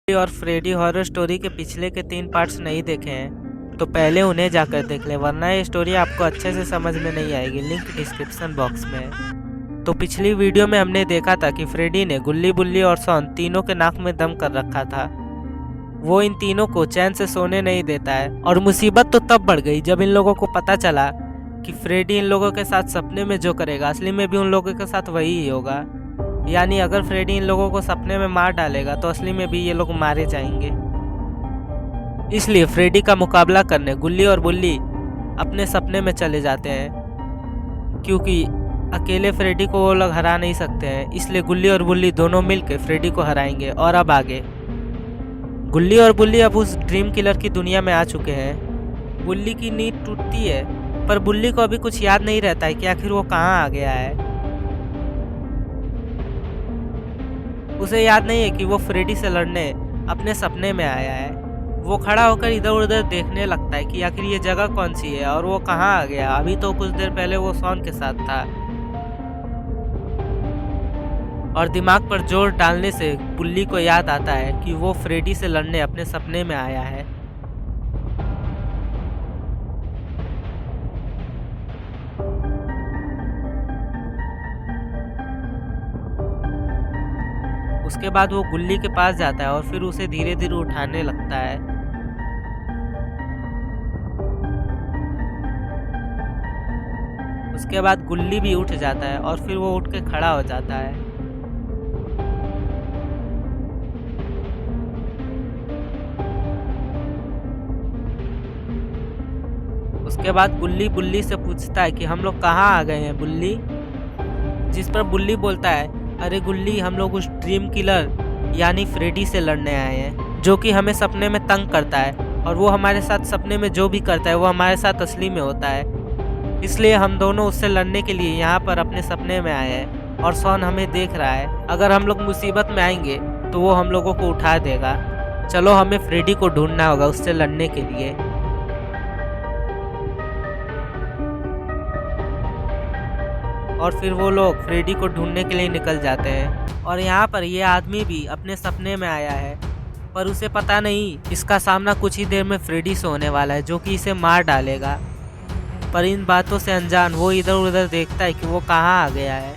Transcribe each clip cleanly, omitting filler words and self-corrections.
और Freddy horror story के पिछले के 3 पार्ट्स नहीं देखे हैं तो पहले उन्हें जाकर देख लें, वरना ये स्टोरी आपको अच्छे से समझ में नहीं आएगी। लिंक डिस्क्रिप्शन बॉक्स में है। तो पिछली वीडियो में हमने देखा था कि फ्रेडी ने गुल्ली, बुल्ली और सॉन तीनों के नाक में दम कर रखा था। वो इन तीनों को चैन से सोने नहीं देता है और मुसीबत तो तब बढ़ गई जब इन लोगों को पता चला कि फ्रेडी इन लोगों के साथ सपने में जो करेगा असली में भी उन लोगों के साथ वही ही होगा। यानी अगर फ्रेडी इन लोगों को सपने में मार डालेगा तो असली में भी ये लोग मारे जाएंगे। इसलिए फ्रेडी का मुकाबला करने गुल्ली और बुल्ली अपने सपने में चले जाते हैं, क्योंकि अकेले फ्रेडी को वो लोग हरा नहीं सकते हैं। इसलिए गुल्ली और बुल्ली दोनों मिलकर फ्रेडी को हराएंगे। और अब आगे गुल्ली और बुल्ली अब उस ड्रीम किलर की दुनिया में आ चुके हैं। बुल्ली की नींद टूटती है, पर बुल्ली को अभी कुछ याद नहीं रहता है कि आखिर वो कहाँ आ गया है। उसे याद नहीं है कि वो फ्रेडी से लड़ने अपने सपने में आया है। वो खड़ा होकर इधर उधर देखने लगता है कि आखिर ये जगह कौन सी है और वो कहाँ आ गया। अभी तो कुछ देर पहले वो सॉन के साथ था। और दिमाग पर जोर डालने से बुल्ली को याद आता है कि वो फ्रेडी से लड़ने अपने सपने में आया है। उसके बाद वो गुल्ली के पास जाता है और फिर उसे धीरे धीरे उठाने लगता है। उसके बाद गुल्ली भी उठ जाता है और फिर वो उठ के खड़ा हो जाता है। उसके बाद गुल्ली बुल्ली से पूछता है कि हम लोग कहाँ आ गए हैं बुल्ली। जिस पर बुल्ली बोलता है, अरे गुल्ली, हम लोग उस ड्रीम किलर यानी फ्रेडी से लड़ने आए हैं, जो कि हमें सपने में तंग करता है और वो हमारे साथ सपने में जो भी करता है वो हमारे साथ असली में होता है। इसलिए हम दोनों उससे लड़ने के लिए यहाँ पर अपने सपने में आए हैं और सॉन हमें देख रहा है। अगर हम लोग मुसीबत में आएंगे तो वो हम लोगों को उठा देगा। चलो, हमें फ्रेडी को ढूंढना होगा उससे लड़ने के लिए। और फिर वो लोग फ्रेडी को ढूंढने के लिए निकल जाते हैं। और यहाँ पर ये आदमी भी अपने सपने में आया है, पर उसे पता नहीं इसका सामना कुछ ही देर में फ्रेडी से होने वाला है, जो कि इसे मार डालेगा। पर इन बातों से अनजान वो इधर उधर देखता है कि वो कहाँ आ गया है।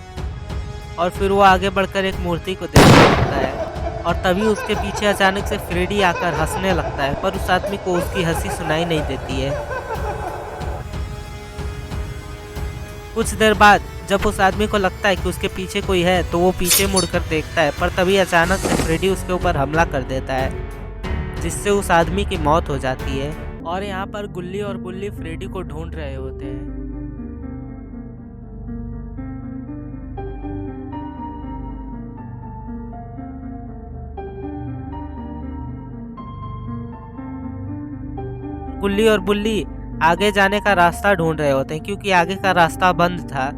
और फिर वो आगे बढ़कर एक मूर्ति को देखने लगता है और तभी उसके पीछे अचानक से फ्रेडी आकर हंसने लगता है, पर उस आदमी को उसकी हंसी सुनाई नहीं देती है। कुछ देर बाद जब उस आदमी को लगता है कि उसके पीछे कोई है तो वो पीछे मुड़कर देखता है, पर तभी अचानक से फ्रेडी उसके ऊपर हमला कर देता है, जिससे उस आदमी की मौत हो जाती है। और यहाँ पर गुल्ली और बुल्ली फ्रेडी को ढूंढ रहे होते हैं। गुल्ली और बुल्ली आगे जाने का रास्ता ढूंढ रहे होते हैं, क्योंकि आगे का रास्ता बंद था।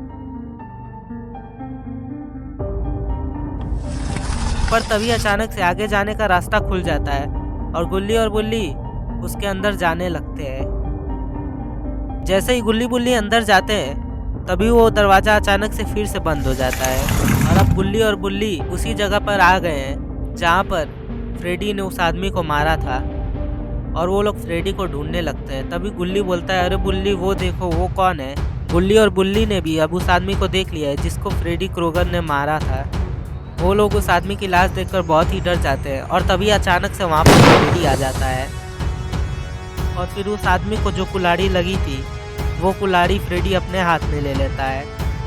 पर तभी अचानक से आगे जाने का रास्ता खुल जाता है और गुल्ली और बुल्ली उसके अंदर जाने लगते हैं। जैसे ही गुल्ली बुल्ली अंदर जाते हैं तभी वो दरवाज़ा अचानक से फिर से बंद हो जाता है। और अब गुल्ली और बुल्ली उसी जगह पर आ गए हैं जहाँ पर फ्रेडी ने उस आदमी को मारा था। और वो लोग फ्रेडी को ढूंढने लगते हैं। तभी गुल्ली बोलता है, अरे बुल्ली, वो देखो, वो कौन है। गुल्ली और बुल्ली ने भी अब उस आदमी को देख लिया है जिसको फ्रेडी क्रूगर ने मारा था। वो लोग उस आदमी की लाश देखकर बहुत ही डर जाते हैं और तभी अचानक से वहाँ पर फ्रेडी आ जाता है। और फिर उस आदमी को जो कुल्हाड़ी लगी थी वो कुल्हाड़ी फ्रेडी अपने हाथ में ले लेता है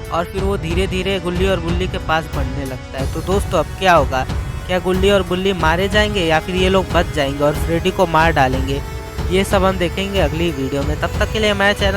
और फिर वो धीरे धीरे गुल्ली और बुल्ली के पास बढ़ने लगता है। तो दोस्तों, अब क्या होगा? क्या गुल्ली और बुल्ली मारे जाएंगे या फिर ये लोग बच जाएंगे और फ्रेडी को मार डालेंगे? ये सब हम देखेंगे अगली वीडियो में। तब तक के लिए हमारे चैनल